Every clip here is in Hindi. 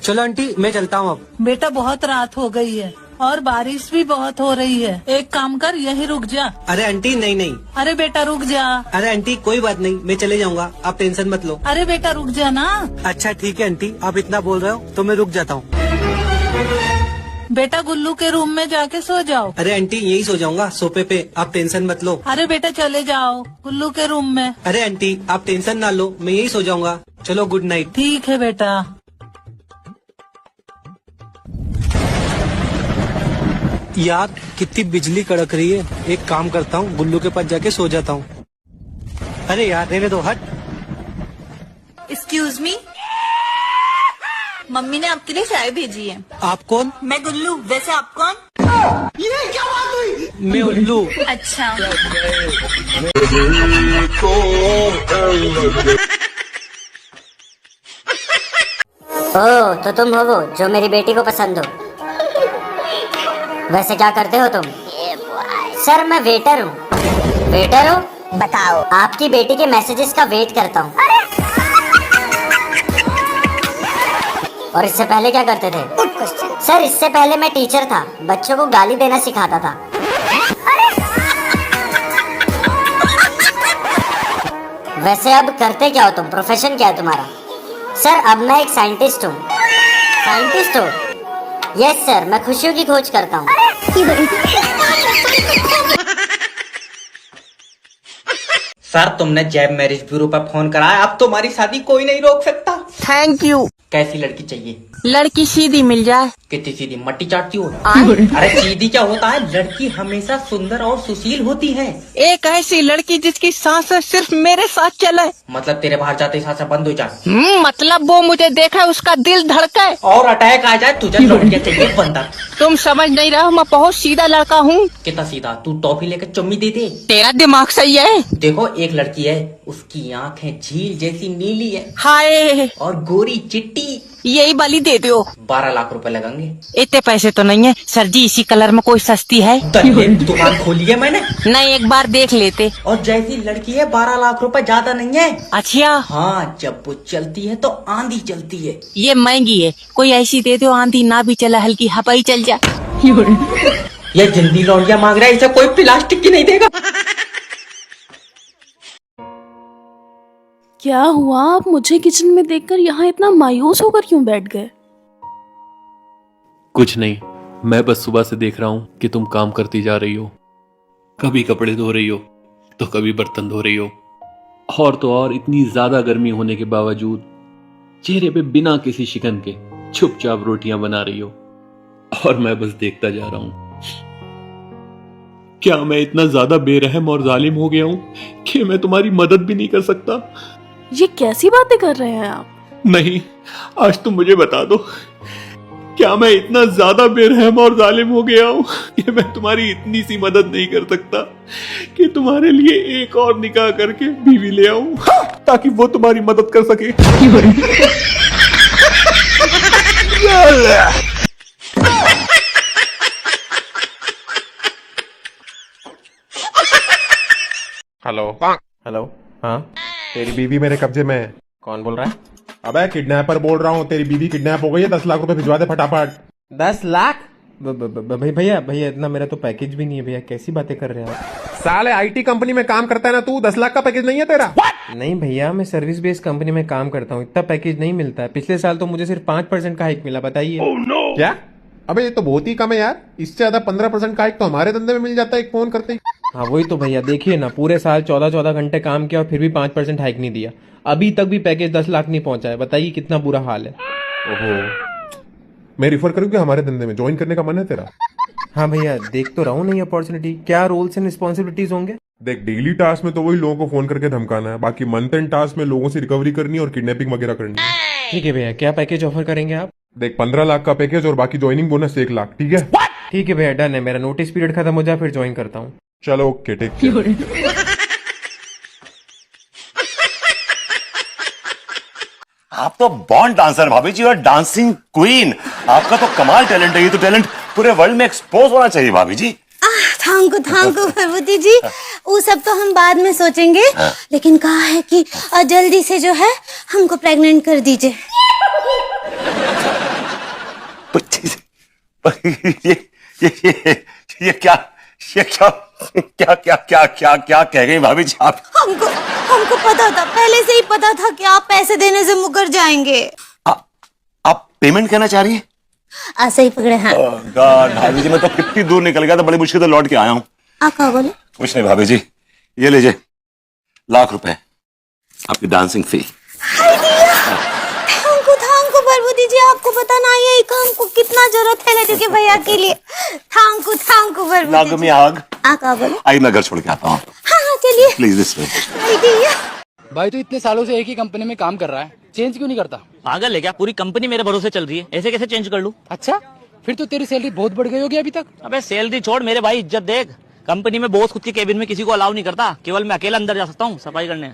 चलो आंटी मैं चलता हूँ अब। बेटा बहुत रात हो गई है और बारिश भी बहुत हो रही है, एक काम कर यहीं रुक जा। अरे आंटी नहीं नहीं। अरे बेटा रुक जा। अरे आंटी कोई बात नहीं, मैं चले जाऊंगा, आप टेंशन मत लो। अरे बेटा रुक जा ना। अच्छा ठीक है आंटी, आप इतना बोल रहे हो तो मैं रुक जाता हूँ। बेटा गुल्लू के रूम में जाके सो जाओ। अरे आंटी यही सो जाऊंगा सोफे पे, आप टेंशन मत लो। अरे बेटा चले जाओ गुल्लू के रूम में। अरे आंटी आप टेंशन ना लो, मैं यही सो जाऊंगा। चलो गुड नाइट। ठीक है बेटा। यार कितनी बिजली कड़क रही है, एक काम करता हूँ गुल्लू के पास जाके सो जाता हूँ। अरे यार रहने दो, हट। एक्सक्यूज मी, मम्मी ने आपके लिए चाय भेजी है। आप कौन? मैं गुल्लू, वैसे आप कौन? ये क्या बात हुई? मैं उल्लू। अच्छा। ओह तो तुम हो वो जो मेरी बेटी को पसंद हो। वैसे क्या करते हो तुम? सर मैं वेटर हूँ। वेटर हो? बताओ। आपकी बेटी के मैसेजेस का वेट करता हूँ। और इससे पहले क्या करते थे? सर इससे पहले मैं टीचर था, बच्चों को गाली देना सिखाता था। वैसे अब करते क्या हो तुम? प्रोफेशन क्या है तुम्हारा? सर अब मैं एक साइंटिस्ट हूँ। साइंटिस्ट हो? यस सर, मैं खुशियों की खोज करता हूँ। सर तुमने जैब मैरिज ब्यूरो पर फोन कराया, अब तुम्हारी शादी कोई नहीं रोक सकता। Thank you. कैसी लड़की चाहिए? लड़की सीधी मिल जाए। कितनी सीधी? मट्टी चाटती हो? अरे सीधी क्या होता है, लड़की हमेशा सुंदर और सुशील होती है। एक ऐसी लड़की जिसकी सांसें सिर्फ मेरे साथ चले। मतलब तेरे बाहर जाते ही सांसें बंद हो जाए? मतलब वो मुझे देखा उसका दिल धड़के और अटैक आ जाए, तुझे लड़कियां चाहिए बंदर। तुम समझ नहीं रहे हो, मैं बहुत सीधा लड़का हूँ। कितना सीधा? तू टॉफी लेकर चुम्मी दे दे। तेरा दिमाग सही है। देखो एक लड़की है, उसकी आंखें झील जैसी नीली है हाय, और गोरी चिट्टी। यही बलि दे दो। 12 लाख रुपए लगेंगे। इतने पैसे तो नहीं है सर जी, इसी कलर में कोई सस्ती है? दुकान खोली है मैंने। नहीं एक बार देख लेते। और जैसी लड़की है 12 लाख रुपए ज्यादा नहीं है। अच्छा हाँ, जब वो चलती है तो आंधी चलती है। ये महंगी है, कोई ऐसी दे दो आंधी ना भी चला, हल्की हवाई चल जाए। ये जल्दी लौंडिया मांग रहा है, इसे कोई प्लास्टिक की नहीं देगा। क्या हुआ? आप मुझे किचन में देखकर यहाँ इतना मायूस होकर क्यों बैठ गए? कुछ नहीं, मैं बस सुबह से देख रहा हूँ कि तुम काम करती जा रही हो। कभी कपड़े धो रही हो तो कभी बर्तन धो रही हो, और तो और इतनी ज्यादा गर्मी होने के बावजूद चेहरे पे बिना किसी शिकन के चुपचाप रोटियां बना रही हो, और मैं बस देखता जा रहा हूं। क्या मैं इतना ज्यादा बेरहम और जालिम हो गया हूं कि मैं तुम्हारी मदद भी नहीं कर सकता? ये कैसी बातें कर रहे हैं आप? नहीं, आज तुम मुझे बता दो, क्या मैं इतना ज्यादा बेरहम और जालिम हो गया हूं कि मैं तुम्हारी इतनी सी मदद नहीं कर सकता कि तुम्हारे लिए एक और निकाह करके बीवी ले आऊं ताकि वो तुम्हारी मदद कर सके? Hello hello. हाँ तेरी बीवी मेरे कब्जे में है। कौन बोल रहा है? अबे किडनैपर बोल रहा हूँ, तेरी बीवी किडनैप हो गई है, 10 लाख रुपए भिजवा दे फटाफट। 10 लाख? भैया भैया इतना मेरा तो पैकेज भी नहीं है भैया, कैसी बातें कर रहे हैं आप? साले आईटी कंपनी में काम करता है ना तू, 10 लाख का पैकेज नहीं है तेरा? नहीं भैया, मैं सर्विस बेस्ड कंपनी में काम करता हूँ, इतना पैकेज नहीं मिलता है। पिछले साल तो मुझे सिर्फ 5% का हाइक मिला, बताइए। क्या? अबे ये तो बहुत ही कम है यार, इससे ज्यादा 15% का हाइक तो हमारे धंधे में मिल जाता है एक फोन करते ही। हाँ वही तो भैया, देखिए ना, पूरे साल 14-14 घंटे काम किया और फिर भी 5% हाइक नहीं दिया। अभी तक भी पैकेज 10 लाख नहीं पहुंचा है, बताइए कितना बुरा हाल है। ओहो, मैं रिफर करूँ कि हमारे धंधे में ज्वाइन करने का मन है तेरा? हाँ भैया, देख तो रहा हूँ नहीं अपॉर्चुनिटी, क्या रोल्स एंड रिस्पॉन्सिबिलिटीज होंगे? देख, डेली टास्क में तो वही लोगों को फोन करके धमकाना है, बाकी मंथ एंड टास्क में लोगों से रिकवरी करनी और किडनैपिंग वगैरह करनी है। ठीक है भैया, क्या पैकेज ऑफर करेंगे आप? देख 15 लाख का पैकेज और बाकी ज्वाइनिंग बोनस 1 लाख, ठीक है? ठीक है भैया, डन है, मेरा नोटिस पीरियड खत्म हो जाए फिर ज्वाइन करता हूँ। चलो ओके, टेक केयर। आप तो बॉर्न डांसर भाभी जी, और डांसिंग क्वीन। आपका तो कमाल टैलेंट है, ये तो टैलेंट पूरे वर्ल्ड में एक्सपोज होना चाहिए भाभी जी। थांकू भभूति जी, वो सब तो हम बाद में सोचेंगे, लेकिन कहा है कि जल्दी से जो है हमको प्रेग्नेंट कर दीजिए। ये क्या कह गई भाभी जी आप? हमको पता था, पहले से ही पता था कि आप पैसे देने से मुकर जाएंगे। आप पेमेंट करना चाह रही है? ऐसे ही पकड़े हैं। गॉड भाभी जी, मैं तो कितनी दूर निकल गया था, बड़ी मुश्किल से लौट के आया हूँ। आप क्या बोले? कुछ नहीं भाभी जी, ये लीजिए ₹1,00,000 आपकी डांसिंग फी। थांकू भभूति जी, आपको पता ना ये काम को कितना जरूरत है लड्डू के भैया के लिए। थांकू भभूति जी। आग आप क्या बोले? आई मैं घर छोड़ के आता हूँ। हाँ चलिए प्लीज दिस वे। भाई तो इतने सालों से एक ही कंपनी में काम कर रहा है, चेंज क्यों नहीं करता? पागल है क्या? पूरी कंपनी मेरे भरोसे चल रही है, ऐसे कैसे चेंज कर लूं? अच्छा, फिर तो तेरी सैलरी बहुत बढ़ गई होगी अभी तक। अबे सैलरी छोड़ मेरे भाई, इज्जत देख। कंपनी में बॉस खुद के केबिन में किसी को अलाउ नहीं करता, केवल मैं अकेला अंदर जा सकता हूँ सफाई करने।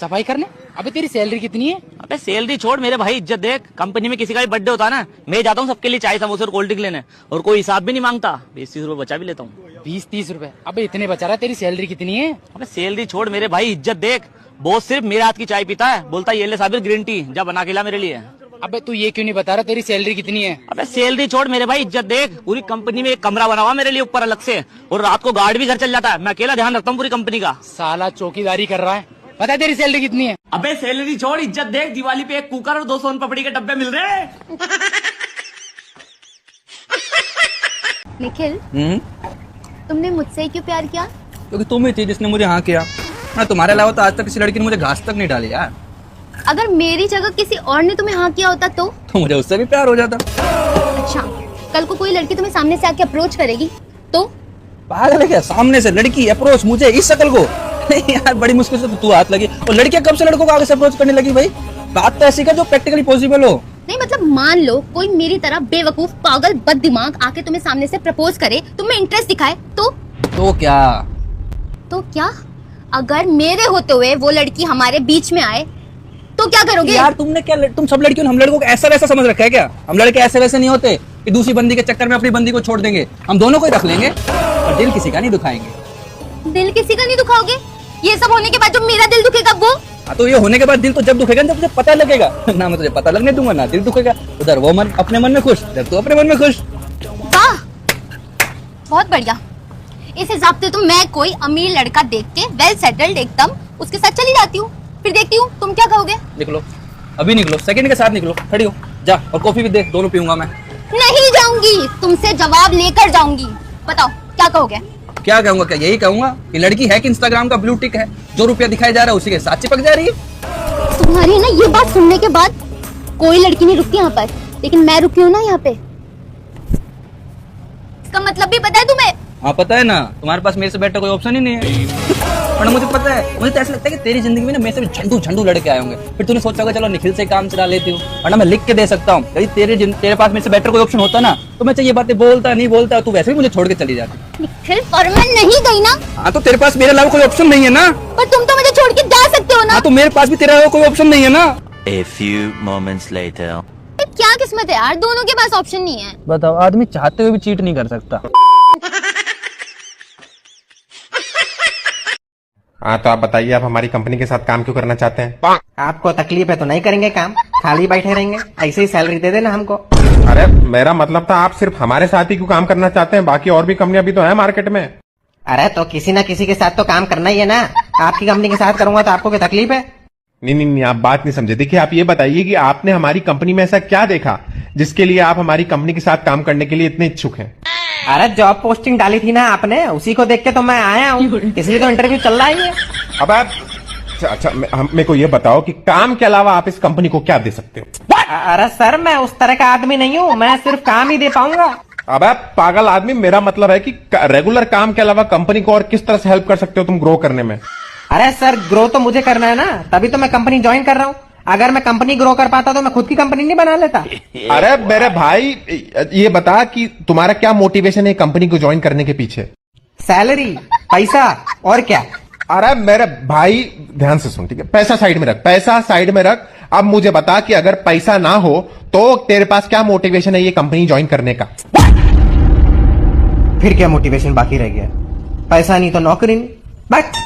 सफाई करने? अबे तेरी सैलरी कितनी है? अबे सैलरी छोड़ मेरे भाई, इज्जत देख। कंपनी में किसी का भी बर्थडे होता है ना, मैं जाता हूँ सबके लिए चाय समोसे और कोल्ड ड्रिंक लेने, और कोई हिसाब भी नहीं मांगता। 20-30 रुपए बचा भी लेता हूँ। 20-30 रुपए? अबे इतने बचा रहा है, तेरी सैलरी कितनी है? अबे सैलरी छोड़ मेरे भाई, इज्जत देख। बॉस सिर्फ मेरे हाथ की चाय पीता है, बोलता है ये ले साबिर ग्रीन टी, जा बना के ला मेरे लिए। अबे तू ये क्यों नहीं बता रहा तेरी सैलरी कितनी है? अबे सैलरी छोड़ मेरे भाई, इज्जत देख। पूरी कंपनी में एक कमरा बना हुआ मेरे लिए ऊपर अलग से, और रात को गार्ड भी घर चल जाता है, मैं अकेला ध्यान रखता हूँ पूरी कंपनी का। साला चौकीदारी कर रहा है। पता है तेरी सैलरी कितनी है? अबे सैलरी छोड़, इज्जत देख। दिवाली पे एक कुकर और 2 सोन पापड़ी के डब्बे मिल रहे हैं। निखिल, तुमने मुझसे क्यों प्यार किया? क्योंकि तुम ही थी जिसने मुझे हाँ किया। मैं तुम्हारे अलावा तो आज तक किसी लड़की ने मुझे घास तक नहीं डाली यार। अगर मेरी जगह किसी और ने तुम्हें हाँ किया होता तो मुझे उससे भी प्यार हो जाता। अच्छा, कल को कोई लड़की तुम्हें सामने से आके अप्रोच करेगी तो? पागल है क्या? सामने से लड़की अप्रोच मुझे इस शक्ल को? यार बड़ी मुश्किल से तू हाथ लगी, और लड़कियां कब से लड़कों को आगे से अप्रोच करने लगी भाई? बात तो ऐसी कर जो प्रैक्टिकली पॉसिबल हो। नहीं मतलब मान लो कोई मेरी तरह बेवकूफ पागल बद दिमाग आके तुम्हें सामने से प्रपोज करे, तुम्हें इंटरेस्ट दिखाए तो क्या? तो क्या? अगर मेरे होते हुए वो लड़की हमारे बीच में आए तो क्या करोगे? यार तुम सब लड़कियों ने हम लड़कों को ऐसा वैसा समझ रखा है क्या? हम लड़के ऐसे वैसे नहीं होते कि दूसरी बंदी के चक्कर में अपनी बंदी को छोड़ देंगे। हम दोनों को ही रख लेंगे, और दिल किसी का नहीं दुखाएंगे। दिल किसी का नहीं दुखाओगे? ये सब होने के बाद जो मेरा दिल दुखेगा वो? हाँ तो ये होने के बाद दिल तो जब दुखेगा जब तुझे पता लगेगा ना। मैं तुझे पता लगने दूंगा ना दिल दुखेगा। उधर वो मन अपने मन में खुश, इधर तू अपने मन में खुश। वाह, बहुत बढ़िया। इस हिसाब से तो मैं कोई अमीर लड़का देख के वेल सेटल्ड एकदम उसके साथ चली जाती हूँ, फिर देखती हूँ तुम क्या कहोगे। निकलो, अभी निकलो, सेकंड के साथ निकलो। खड़ी हो जा, और कॉफी भी दे, दोनों पीऊंगा मैं। नहीं जाऊंगी, तुमसे जवाब लेकर जाऊंगी। बताओ क्या कहोगे? क्या कहूंगा? क्या यही कहूंगा कि लड़की है कि इंस्टाग्राम का ब्लू टिक है, जो रुपया दिखाया जा रहा है उसी के साथ चिपक जा रही है। तुम्हारी ना ये बात सुनने के बाद कोई लड़की नहीं रुकती यहाँ पर, लेकिन मैं रुकी हूँ ना यहाँ पे। इसका मतलब भी पता है तुम्हें? हाँ पता है ना, तुम्हारे पास मेरे से बेटर कोई ऑप्शन ही नहीं है। और मुझे पता है, मुझे तो ऐसा लगता है कि तेरी जिंदगी में ना मेरे से भी झंडू लड़के आए होंगे। फिर तूने सोचा होगा चलो निखिल से काम चला लेती हूँ, वरना मैं लिख के दे सकता हूँ। यदि तेरे पास मेरे से बेटर कोई ऑप्शन होता ना तो मैं ये बातें बोलता नहीं बोलता, तू वैसे भी मुझे छोड़ के चली जाती। निखिल, पर मैं नहीं गई ना। हाँ तो तेरे पास मेरे अलावा कोई ऑप्शन नहीं है ना। पर तुम तो मुझे छोड़ के जा सकते हो ना। हाँ तो मेरे पास भी तेरे अलावा कोई ऑप्शन नहीं है ना। A few moments later. क्या किस्मत है यार, दोनों के पास ऑप्शन नहीं है। बताओ, आदमी चाहते हुए भी चीट नहीं कर सकता। हाँ तो आप बताइए, आप हमारी कंपनी के साथ काम क्यों करना चाहते हैं? आपको तकलीफ है तो नहीं करेंगे काम, खाली बैठे रहेंगे, ऐसे ही सैलरी दे देना हमको। अरे मेरा मतलब था आप सिर्फ हमारे साथ ही क्यों काम करना चाहते हैं? बाकी और भी कंपनियां भी तो है मार्केट में। अरे तो किसी ना किसी के साथ तो काम करना ही है ना। आपकी कंपनी के साथ करूंगा तो आपको क्या तकलीफ है? नहीं, आप बात नहीं समझे। देखिए, आप ये बताइए कि आपने हमारी कंपनी में ऐसा क्या देखा जिसके लिए आप हमारी कंपनी के साथ काम करने के लिए इतने इच्छुक हैं? अरे जॉब पोस्टिंग डाली थी ना आपने, उसी को देख के तो मैं आया हूँ, इसलिए तो इंटरव्यू चल रहा है। अब आप अच्छा मेरे को ये बताओ कि काम के अलावा आप इस कंपनी को क्या दे सकते हो? अरे सर, मैं उस तरह का आदमी नहीं हूँ, मैं सिर्फ काम ही दे पाऊंगा। अब आप पागल आदमी, मेरा मतलब है कि रेगुलर काम के अलावा कंपनी को और किस तरह से हेल्प कर सकते हो तुम ग्रो करने में? अरे सर, ग्रो तो मुझे करना है ना, तभी तो मैं कंपनी ज्वाइन कर रहा हूँ। अगर मैं कंपनी ग्रो कर पाता तो मैं खुद की कंपनी नहीं बना लेता। अरे मेरे भाई, ये बता कि तुम्हारा क्या मोटिवेशन है कंपनी को ज्वाइन करने के पीछे? सैलरी, पैसा, और क्या? अरे मेरे भाई ध्यान से सुन, ठीक है? पैसा साइड में रख, पैसा साइड में रख। अब मुझे बता कि अगर पैसा ना हो तो तेरे पास क्या मोटिवेशन है ये कंपनी ज्वाइन करने का? फिर क्या मोटिवेशन बाकी रह गया? पैसा नहीं तो नौकरी नहीं। बट